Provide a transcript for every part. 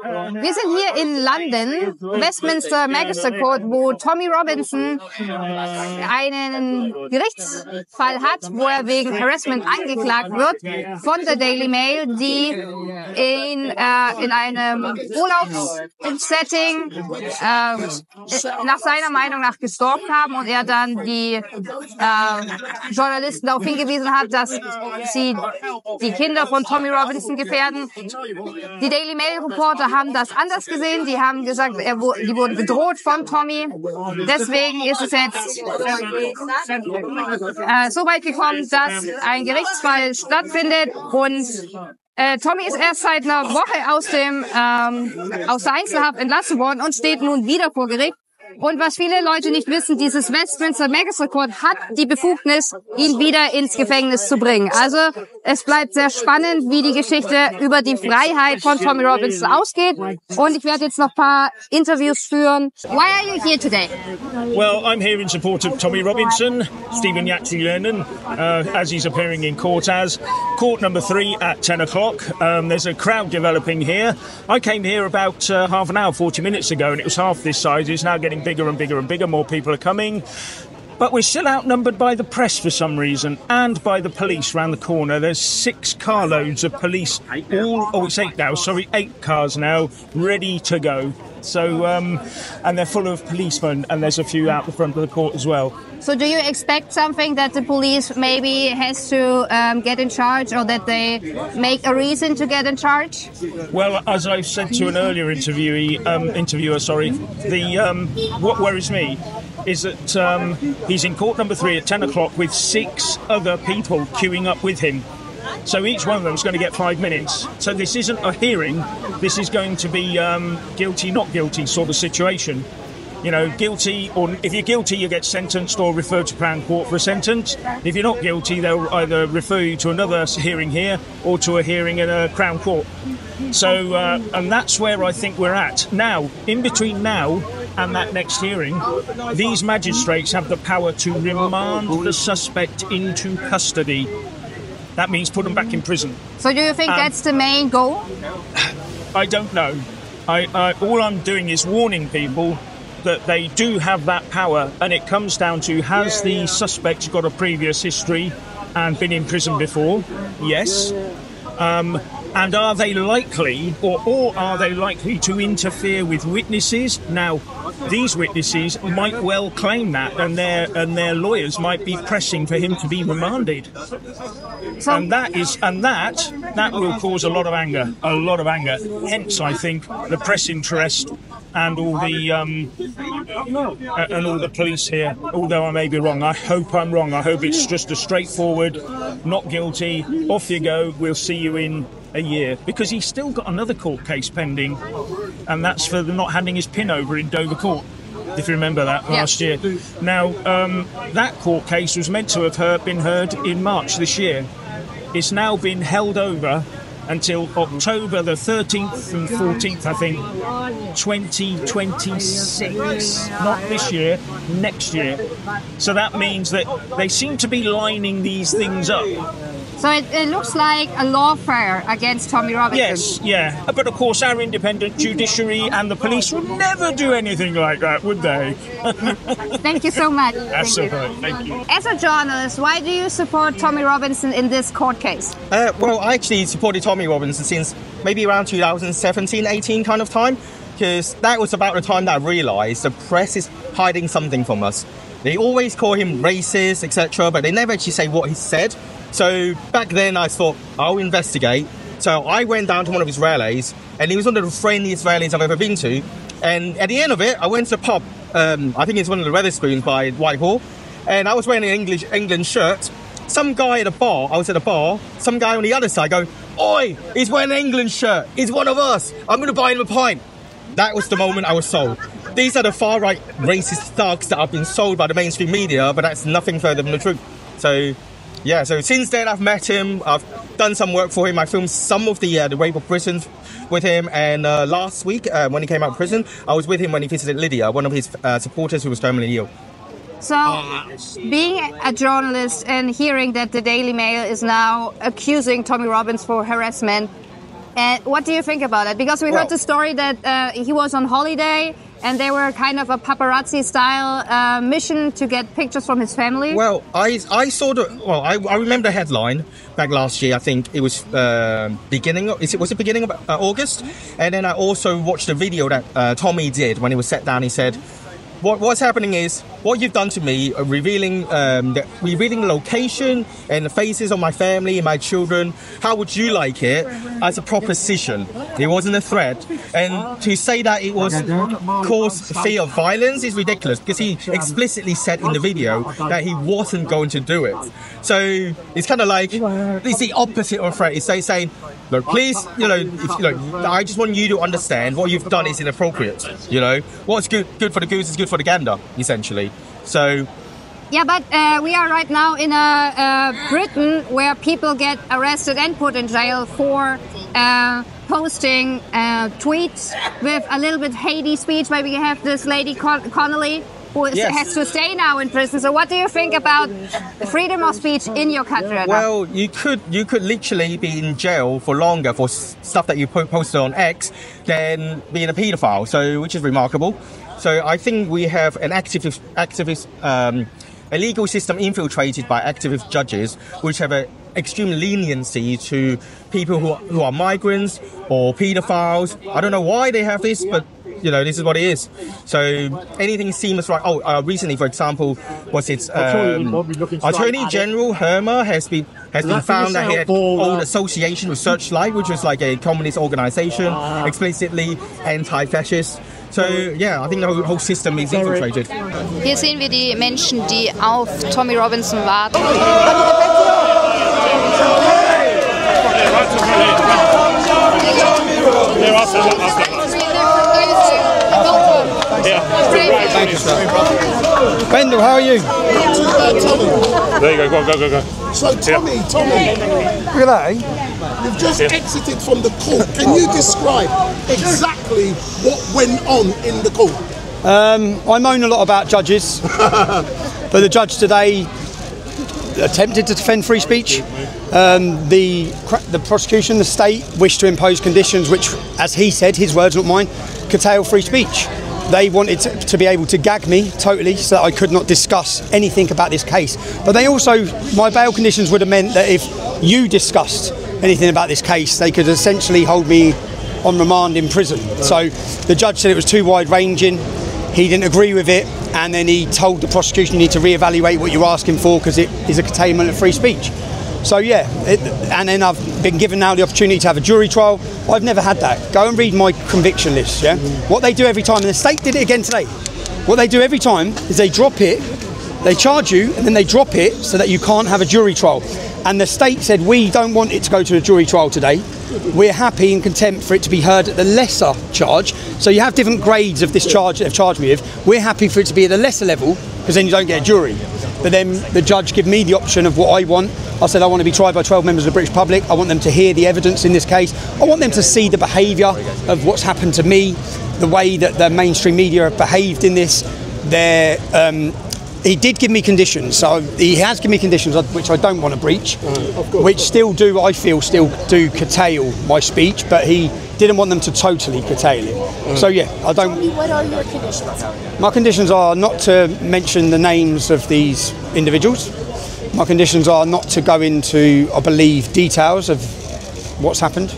Wir sind hier in London, Westminster Magistrates Court, wo Tommy Robinson einen Gerichtsfall hat, wo er wegen Harassment angeklagt wird von der Daily Mail, die ihn in einem Urlaubssetting nach seiner Meinung nach gestalkt haben und er dann die Journalisten darauf hingewiesen hat, dass sie die Kinder von Tommy Robinson gefährden. Die Daily Mail Reporter haben das anders gesehen. Die haben gesagt, die wurden bedroht von Tommy. Deswegen ist es jetzt so weit gekommen, dass ein Gerichtsfall stattfindet und Tommy ist erst seit einer Woche aus der Einzelhaft entlassen worden und steht nun wieder vor Gericht. Und was viele Leute nicht wissen, dieses Westminster Magistrates Court hat die Befugnis, ihn wieder ins Gefängnis zu bringen. Also es bleibt sehr spannend, wie die Geschichte über die Freiheit von Tommy Robinson ausgeht. Und ich werde jetzt noch ein paar Interviews führen. Why are you here today? Well, I'm here in support of Tommy Robinson, Stephen Yaxley-Lennon, as he's appearing in court as. Court number 3 at 10 o'clock. There's a crowd developing here. I came here about half an hour, 40 minutes ago, and it was half this size. It's now getting bigger and bigger and bigger. More people are coming. But we're still outnumbered by the press for some reason and by the police round the corner. There's 6 carloads of police, it's 8 now, 8 cars now, ready to go. So, and they're full of policemen, and there's a few out the front of the court as well. So do you expect something that the police maybe has to get in charge, or that they make a reason to get in charge? Well, as I said to an earlier interviewer, what worries me is that he's in court number 3 at 10 o'clock with 6 other people queuing up with him. So each one of them is going to get 5 minutes. So this isn't a hearing. This is going to be guilty, not guilty sort of situation. You know, guilty, or if you're guilty, you get sentenced or referred to Crown Court for a sentence. If you're not guilty, they'll either refer you to another hearing here or to a hearing in a Crown Court. So, and that's where I think we're at. Now, in between now and that next hearing, these magistrates have the power to remand the suspect into custody. That means put them back in prison. So do you think that's the main goal? I don't know. All I'm doing is warning people that they do have that power, and it comes down to, has the suspect got a previous history and been in prison before? Yes. And are they likely, or are they likely to interfere with witnesses? Now, these witnesses might well claim that, and their lawyers might be pressing for him to be remanded. And that will cause a lot of anger. Hence, I think the press interest and all the police here. Although I may be wrong, I hope I'm wrong. I hope it's just a straightforward, not guilty, off you go. We'll see you in a year, because he's still got another court case pending, and that's for not handing his pin over in Dover Court, if you remember that last year. Now, that court case was meant to have been heard in March this year. It's now been held over until October the 13th and 14th, I think, 2026. Not this year, next year. So that means that they seem to be lining these things up. So it looks like a lawfare against Tommy Robinson. Yes, yeah. But of course, our independent judiciary and the police would never do anything like that, would they? Thank you so much. That's okay. Thank you. As a journalist, why do you support Tommy Robinson in this court case? Well, I actually supported Tommy Robinson since maybe around 2017-18 kind of time, because that was about the time that I realised the press is hiding something from us. They always call him racist, etc., but they never actually say what he said. So back then I thought, I'll investigate. So I went down to one of his rallies, and he was one of the friendliest rallies I've ever been to. And at the end of it, I went to the pub. I think it's one of the Wetherspoons by Whitehall. And I was wearing an England shirt. Some guy at a bar, I was at a bar, some guy on the other side going, "Oi, he's wearing an England shirt. He's one of us. I'm going to buy him a pint." That was the moment I was sold. These are the far-right racist thugs that have been sold by the mainstream media, but that's nothing further than the truth. So, yeah, so since then I've met him, I've done some work for him, I filmed some of the rape of prison with him, and last week, when he came out of prison, I was with him when he visited Lydia, one of his supporters who was terminally ill. So, being a journalist and hearing that the Daily Mail is now accusing Tommy Robinson for harassment, And what do you think about it? Because we heard the story that he was on holiday and they were kind of a paparazzi-style mission to get pictures from his family. Well, I saw I remember the headline back last year. I think it was beginning of August, and then I also watched the video that Tommy did when he was sat down. He said, What's happening is what you've done to me, revealing the location and the faces of my family and my children. How would you like it as a proposition? It wasn't a threat, and to say that it was cause fear of violence is ridiculous because he explicitly said in the video that he wasn't going to do it. So it's kind of like it's the opposite of a threat. It's saying, look, please, I just want you to understand what you've done is inappropriate. What's good for the goose is good for the gander, essentially. So. Yeah, but we are right now in Britain where people get arrested and put in jail for posting tweets with a little bit Haiti speech. Maybe you have this lady Connolly who has to stay now in prison. So what do you think about freedom of speech in your country? Well, you could literally be in jail for longer for stuff that you posted on X than being a paedophile, so which is remarkable. So I think we have an a legal system infiltrated by activist judges which have an extreme leniency to people who are migrants or paedophiles. I don't know why they have this, but this is what it is. So anything seems right. Recently, for example, was it Attorney General Hermer has been found that he had old association with Searchlight, which was like a communist organization, explicitly anti-fascist. So yeah, I think the whole system is infiltrated. Hier sehen wir die Menschen, die auf Tommy Robinson warten. Bendel, how are you? There you go, go. So Tommy, look at that, eh? You've just exited from the court. Can you describe exactly what went on in the court? I moan a lot about judges, but the judge today attempted to defend free speech. The prosecution, the state, wished to impose conditions which, as he said, his words not mine, curtail free speech. They wanted to be able to gag me totally so that I could not discuss anything about this case. But they also, my bail conditions would have meant that if you discussed anything about this case, they could essentially hold me on remand in prison. So the judge said it was too wide-ranging. He didn't agree with it, and then he told the prosecution you need to re-evaluate what you're asking for because it is a curtailment of free speech. So yeah, and then I've been given now the opportunity to have a jury trial. I've never had that. Go and read my conviction list, yeah? What they do every time, and the state did it again today, what they do every time is they drop it, they charge you, and then they drop it so that you can't have a jury trial. And the state said, we don't want it to go to a jury trial today. We're happy and content for it to be heard at the lesser charge. So you have different grades of this charge that they've charged me with. We're happy for it to be at the lesser level because then you don't get a jury. But then the judge gave me the option of what I want. I said I want to be tried by 12 members of the British public. I want them to hear the evidence in this case. I want them to see the behaviour of what's happened to me, the way that the mainstream media have behaved in this. He did give me conditions, so he has given me conditions which I don't want to breach, which I feel still do curtail my speech, but he didn't want them to totally curtail it. So yeah, I don't. What are your conditions? My conditions are not to mention the names of these individuals. My conditions are not to go into, I believe, details of what's happened.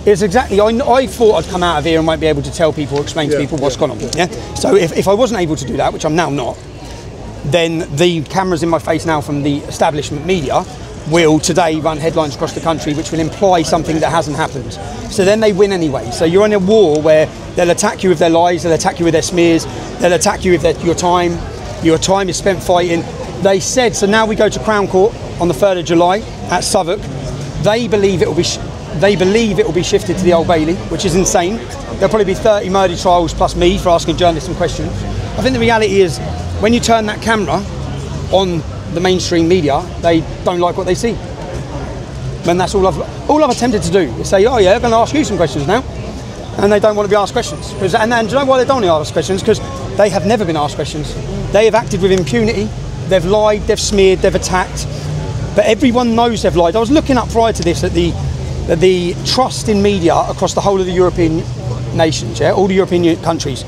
It's exactly, I thought I'd come out of here and won't be able to tell people or explain to people what's gone on. Yeah. So if I wasn't able to do that, which I'm now not, then the cameras in my face now from the establishment media will today run headlines across the country which will imply something that hasn't happened. So then they win anyway. So you're in a war where they'll attack you with their lies, they'll attack you with their smears, they'll attack you with your time. Your time is spent fighting. They said, so now we go to Crown Court on the 3rd of July at Southwark. They believe it will be shifted to the Old Bailey, which is insane. There'll probably be 30 murder trials plus me for asking journalists some questions. I think the reality is, when you turn that camera on the mainstream media, they don't like what they see. And that's all I've attempted to do is say, oh yeah, I'm going to ask you some questions now. And they don't want to be asked questions. And do you know why they don't want to ask questions? Because they have never been asked questions. They have acted with impunity. They've lied, they've smeared, they've attacked. But everyone knows they've lied. I was looking up prior to this at the the trust in media across the whole of the European nations, all the European countries.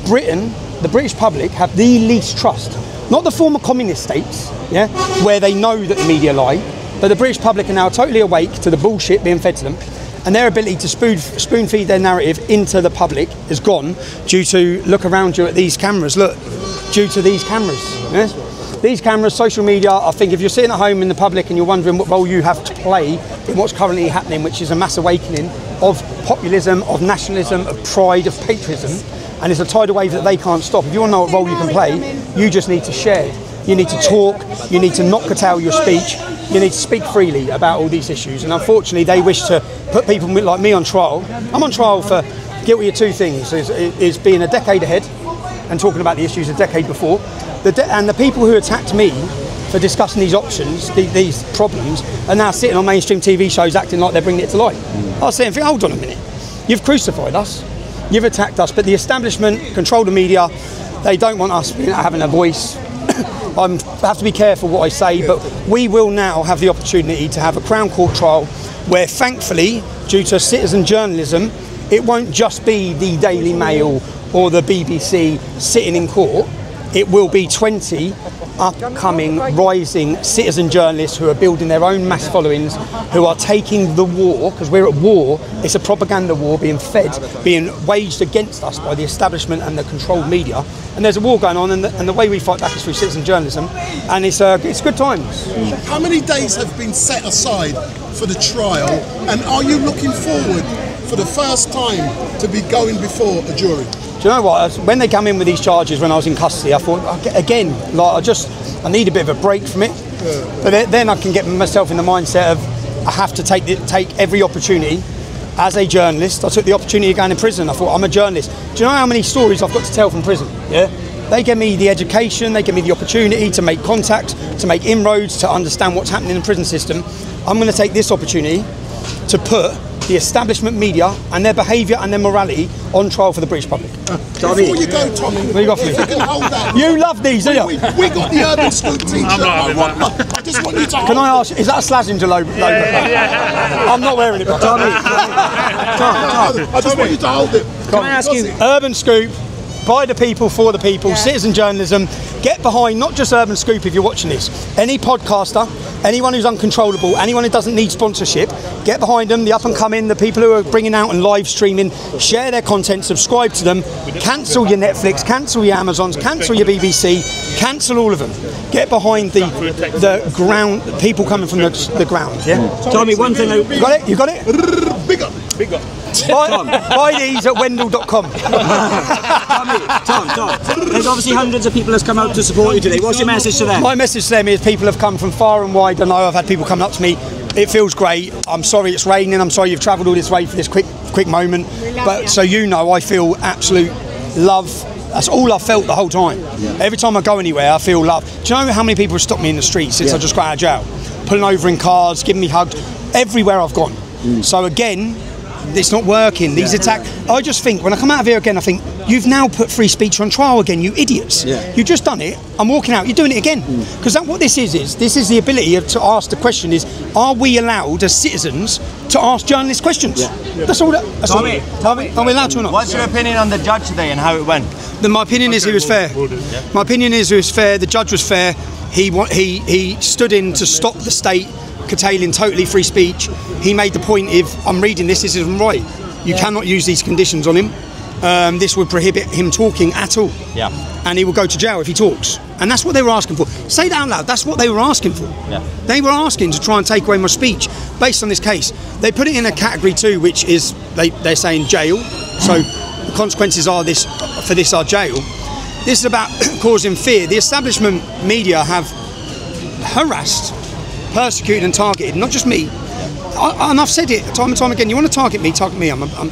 Britain, the British public, have the least trust. Not the former communist states, where they know that the media lie, but the British public are now totally awake to the bullshit being fed to them, and their ability to spoon feed their narrative into the public is gone due to, look around you at these cameras, look, due to these cameras. These cameras, social media, I think if you're sitting at home in the public and you're wondering what role you have to play in what's currently happening, which is a mass awakening of populism, of nationalism, of pride, of patriotism, and it's a tidal wave that they can't stop. If you want to know what role you can play, you just need to share. You need to talk, you need to not curtail your speech, you need to speak freely about all these issues. And unfortunately, they wish to put people like me on trial. I'm on trial for guilty of two things, is being a decade ahead and talking about the issues a decade before. And the people who attacked me for discussing these options, these problems, are now sitting on mainstream TV shows acting like they're bringing it to light. I was saying, hold on a minute, you've crucified us, you've attacked us, but the establishment control the media, they don't want us having a voice. I have to be careful what I say, but we will now have the opportunity to have a Crown Court trial where, thankfully, due to citizen journalism, it won't just be the Daily Mail or the BBC sitting in court. It will be 20 upcoming, rising citizen journalists who are building their own mass followings, who are taking the war, because we're at war, it's a propaganda war being fed, being waged against us by the establishment and the controlled media. And there's a war going on, and the way we fight back is through citizen journalism, and it's good times. How many days have been set aside for the trial, and are you looking forward for the first time to be going before a jury? Do you know what? When they come in with these charges when I was in custody, I thought, again, I need a bit of a break from it. But then I can get myself in the mindset of I have to take every opportunity. As a journalist, I took the opportunity of going to prison. I thought, I'm a journalist. Do you know how many stories I've got to tell from prison? They give me the education, they give me the opportunity to make contact, to make inroads, to understand what's happening in the prison system. I'm going to take this opportunity to put the establishment media and their behaviour and their morality on trial for the British public. Before you go, Tommy, what you got for me? if you can hold that. You love these, don't you? We got the Urban Scoop t-shirt. I just want you to hold. Can I ask, is that a Slazenger logo? Yeah. I'm not wearing it, but Tommy. I just want you to hold it. Can I ask you, Urban Scoop, by the people, for the people, citizen journalism, get behind not just Urban Scoop if you're watching this. Any podcaster, anyone who's uncontrollable, anyone who doesn't need sponsorship, get behind them, the up and coming, the people who are bringing out and live streaming, share their content, subscribe to them, cancel your Netflix, cancel your Amazons, cancel your BBC, cancel all of them. Get behind the ground, people coming from the ground, Tommy, one thing... You got it? You got it? Big up. Buy these at Wendell.com. Tom, there's obviously hundreds of people that's come out to support you today. What's your message to them? My message to them is people have come from far and wide. I know I've had people coming up to me. It feels great. I'm sorry it's raining. I'm sorry you've travelled all this way for this quick moment. But so you know, I feel absolute love. That's all I've felt the whole time. Every time I go anywhere, I feel love. Do you know how many people have stopped me in the street since I just got out of jail? Pulling over in cars, giving me hugs. Everywhere I've gone. So again, it's not working. These attacks. I just think when I come out of here again, I think you've now put free speech on trial again. You idiots. You've just done it. I'm walking out. You're doing it again. Because what this is the ability to ask the question: is are we allowed as citizens to ask journalists questions? That's all. That's all. Are we allowed to or not? What's your opinion on the judge today and how it went? My opinion is he was fair. My opinion is he was fair. The judge was fair. He stood in to stop the state curtailing totally free speech. He made the point, if I'm reading this isn't right. You cannot use these conditions on him. This would prohibit him talking at all. And he will go to jail if he talks. And that's what they were asking for. Say that out loud. That's what they were asking for. They were asking to try and take away my speech based on this case. They put it in a category 2, which is they're saying jail. So the consequences are for this are jail. This is about causing fear. The establishment media have harassed, persecuted and targeted, not just me. And I've said it time and time again, you want to target me, target me. I was going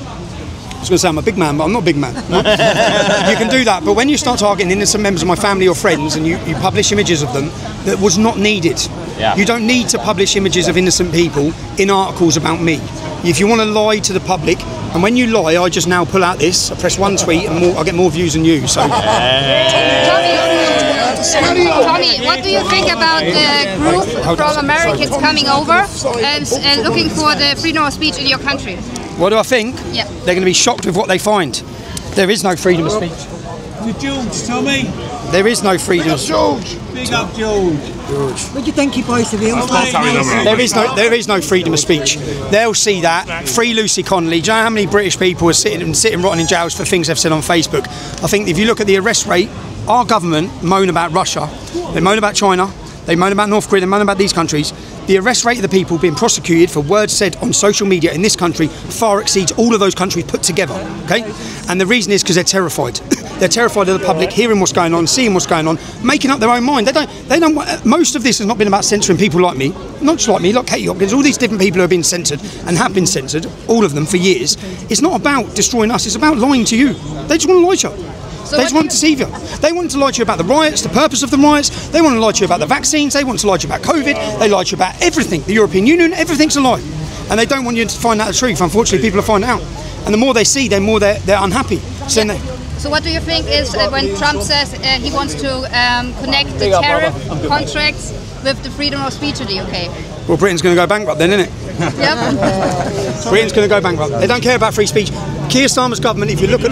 to say I'm a big man, but I'm not a big man. You can do that, but when you start targeting innocent members of my family or friends and you publish images of them that was not needed. You don't need to publish images of innocent people in articles about me. If you want to lie to the public, and when you lie, I just now pull out this, I press one tweet and I get more views than you. So. Tommy, what do you think about the group from Americans coming over and looking for the freedom of speech in your country? What do I think? Yeah. They're going to be shocked with what they find. There is no freedom of speech. To George, Tommy. There is no freedom of speech. Big up, George. What do you think, you boys, of the There is no freedom of speech. They'll see that. Free Lucy Connolly. Do you know how many British people are sitting rotting in jails for things they've said on Facebook? I think if you look at the arrest rate, our government moan about Russia, they moan about China, they moan about North Korea, they moan about these countries. The arrest rate of the people being prosecuted for words said on social media in this country far exceeds all of those countries put together, okay? And the reason is because they're terrified. They're terrified of the public hearing what's going on, seeing what's going on, making up their own mind. They don't. Most of this has not been about censoring people like me, not just like me, like Katie Hopkins, all these different people who have been censored and have been censored, all of them for years. It's not about destroying us, it's about lying to you. They just want to lie to you. They just want to deceive you. They want to lie to you about the riots, the purpose of the riots. They want to lie to you about the vaccines. They want to lie to you about COVID. They lie to you about everything. The European Union, everything's a lie. And they don't want you to find out the truth. Unfortunately, people are finding out. And the more they see, the more they're unhappy. So what do you think is when Trump says he wants to connect the tariff contracts with the freedom of speech in the UK? Well, Britain's going to go bankrupt then, isn't it? Yep. Britain's going to go bankrupt. They don't care about free speech. Keir Starmer's government, if you look at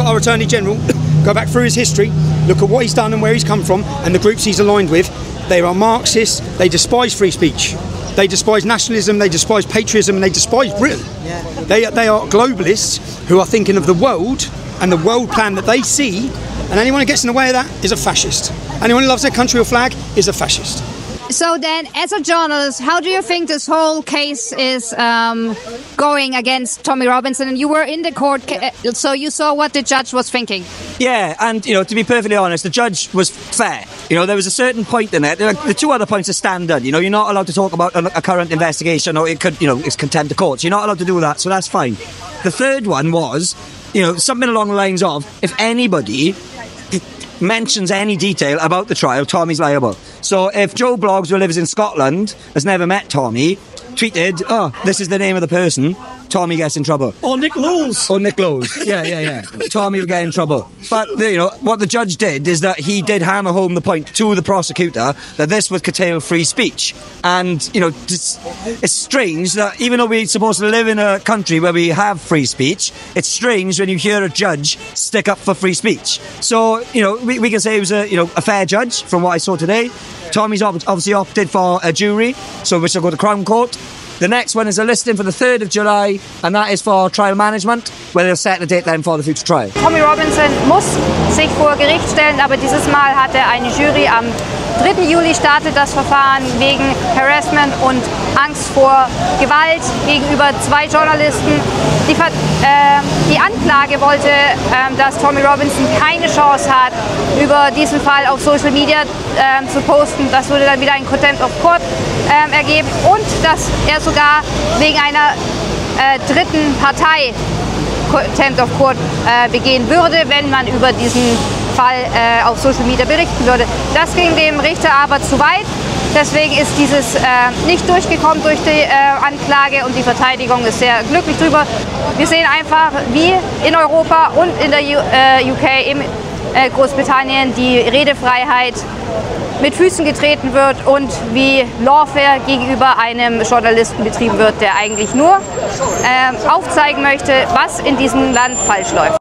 our Attorney General, go back through his history, look at what he's done and where he's come from and the groups he's aligned with, they are Marxists, they despise free speech. They despise nationalism, they despise patriotism, and they despise Britain. They are globalists who are thinking of the world and the world plan that they see, and anyone who gets in the way of that is a fascist. Anyone who loves their country or flag is a fascist. So then, as a journalist, how do you think this whole case is going against Tommy Robinson? And you were in the court, so you saw what the judge was thinking. Yeah, and to be perfectly honest, the judge was fair. There was a certain point in it. The two other points are standard. You're not allowed to talk about a current investigation, or it could, it's contempt of court. You're not allowed to do that, so that's fine. The third one was, something along the lines of, if anybody mentions any detail about the trial, Tommy's liable. So if Joe Bloggs, who lives in Scotland, has never met Tommy, tweeted, "Oh, this is the name of the person," Tommy gets in trouble. Or Nick Lowes. Or Nick Lowes. Yeah. Tommy will get in trouble. But, what the judge did is that he did hammer home the point to the prosecutor that this would curtail free speech. And, it's strange that even though we're supposed to live in a country where we have free speech, it's strange when you hear a judge stick up for free speech. So, we can say he was a fair judge from what I saw today. Tommy's obviously opted for a jury, so which will go to Crown Court. The next one is a listing for the 3rd of July, and that is for trial management, where they'll set a date then for the future trial. Tommy Robinson muss sich vor Gericht stellen, aber dieses Mal hat er eine Jury. Am 3. Juli startet das Verfahren wegen Harassment und Angst vor Gewalt gegenüber 2 Journalisten. Die Anklage wollte, dass Tommy Robinson keine Chance hat, über diesen Fall auf Social Media zu posten. Das würde dann wieder ein Contempt of Court ergeben und dass er sogar wegen einer dritten Partei Contempt of Court begehen würde, wenn man über diesen Fall auf Social Media berichten würde. Das ging dem Richter aber zu weit. Deswegen ist dieses nicht durchgekommen durch die Anklage und die Verteidigung ist sehr glücklich drüber. Wir sehen einfach, wie in Europa und in der UK, in Großbritannien, die Redefreiheit mit Füßen getreten wird und wie Lawfare gegenüber einem Journalisten betrieben wird, der eigentlich nur aufzeigen möchte, was in diesem Land falsch läuft.